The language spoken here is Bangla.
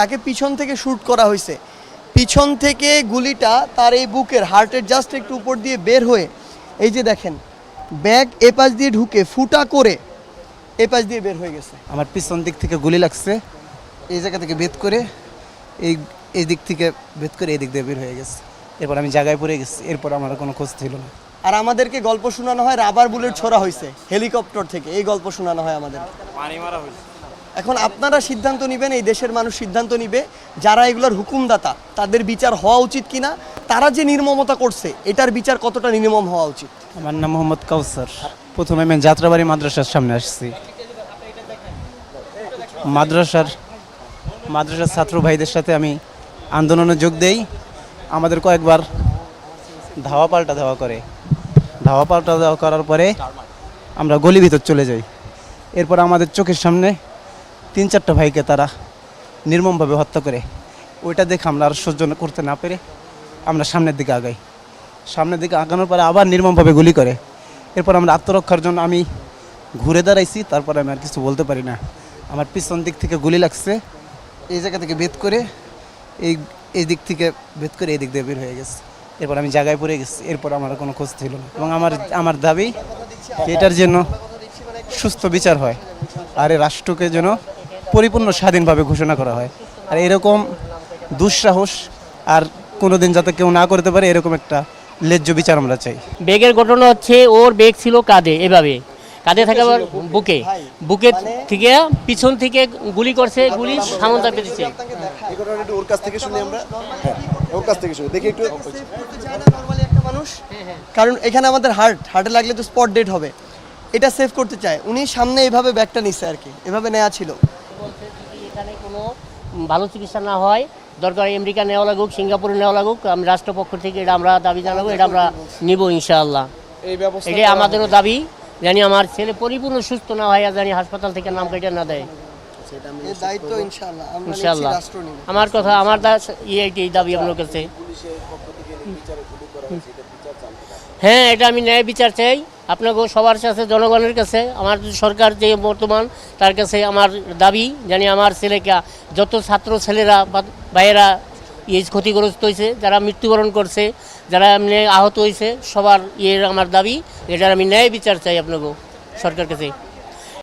তাকে পিছন থেকে শ্যুট করা হয়েছে, পিছন থেকে গুলিটা তার এই বুকের হার্টের জাস্ট একটু উপর দিয়ে বের হয়ে এই যে দেখেন ব্যাগ এপাশ দিয়ে ঢুকে ফুটা করে এপাশ দিয়ে বের হয়ে গেছে। আমার পিছন দিক থেকে গুলি লাগছে, এই জায়গা থেকে ভেদ করে এই এই দিক থেকে ভেদ করে এই দিক দিয়ে বের হয়ে গেছে। এরপর আমি জায়গায় পড়ে গেছি, এরপর আমার কোনো খোঁজ ছিল না। আর আমাদেরকে গল্প শোনানো হয় রাবার বুলেট ছোড়া হয়েছে হেলিকপ্টার থেকে, এই গল্প শোনানো হয় আমাদের। এখন আপনারা সিদ্ধান্ত নেবেন, এই দেশের মানুষ সিদ্ধান্ত নিবে যারা এগুলোর হুকুমদাতা তাদের বিচার হওয়া উচিত কিনা, তারা যে নির্মমতা করছে এটার বিচার কতটা নির্মম হওয়া উচিত। আমার নাম মোহাম্মদ কাউসার। প্রথমে আমি যাত্রাবাড়ি মাদ্রাসার সামনে আসছি, মাদ্রাসার ছাত্র ভাইদের সাথে আমি আন্দোলনে যোগ দেই। আমাদের কয়েকবার ধাওয়া পাল্টা দেওয়া করার পরে আমরা গলি ভিতর চলে যাই। এরপর আমাদের চোখের সামনে 3-4টা ভাইকে তারা নির্মমভাবে হত্যা করে। ওইটা দেখে আমরা আর সহ্য করতে না পেরে আমরা সামনের দিকে আগাই। সামনের দিকে আগানোর পরে আবার নির্মমভাবে গুলি করে। এরপর আমরা আত্মরক্ষার জন্য আমি ঘুরে দাঁড়াইছি, তারপরে আমি আর কিছু বলতে পারি না। আমার পিছন দিক থেকে গুলি লাগছে, এই জায়গা থেকে ভেদ করে এই দিক থেকে ভেদ করে এই দিক দিয়ে বের হয়ে গেছে। এরপর আমি জায়গায় পড়ে গেছি, এরপর আমার কোনো খোঁজ ছিল না। এবং আমার দাবি এটার জন্য সুস্থ বিচার হয়, আর এই রাষ্ট্রকে যেন পরিপূর্ণ স্বাধীনভাবে ঘোষণা করা হয়। আর এরকম দুঃসাহস আর কোনোদিন যাতে কেউ না করতে পারে, এরকম একটা ন্যায্য বিচার আমরা চাই। বেগের ঘটনা হচ্ছে, ওর বেগ ছিল কাঁধে, এভাবে কাঁধে থাকে বুকে থেকে পিছন থেকে গুলি করছে, গুলি সামন্তা পেতেছে। এই ঘটনাটা একটু ওর কাছ থেকে শুনি আমরা। ওর কাছ থেকে শুনি, দেখি একটু। মানুষ, কারণ এখানে আমাদের হার্টে লাগলে তো স্পট ডেড হবে, এটা সেভ করতে চায়। উনি সামনে এভাবে ব্যাগটা নিচ্ছে আর কি, এভাবে নেওয়া ছিল। এখানে কোনো ভালো চিকিৎসা না হয়, দরকার আমেরিকা নেওয়া লাগুক, সিঙ্গাপুরে নেওয়া লাগুক, আমি রাষ্ট্রপক্ষ থেকে এটা আমরা দাবি জানাবো, এটা আমরা নিব ইনশাআল্লাহ। এটাই আমাদেরও দাবি, জানি আমার ছেলে পরিপূর্ণ সুস্থ না হয়, জানি হাসপাতাল থেকে নাম কেটে না দেয় ইনশাআল্লাহ। আমার কথা, আমার এই দাবি আপনার কাছে। হ্যাঁ, এটা আমি ন্যায় বিচার চাই আপনাকে সবার কাছে, জনগণের কাছে, আমার সরকার যে বর্তমান তার কাছে আমার দাবি, জানি আমার ছেলেকে, যত ছাত্র ছেলেরা বা ভাইয়েরা ক্ষতিগ্রস্ত হয়েছে, যারা মৃত্যুবরণ করছে, যারা এমনি আহত হয়েছে, সবার আমার দাবি, এটার আমি ন্যায় বিচার চাই আপনাকে সরকার কাছে।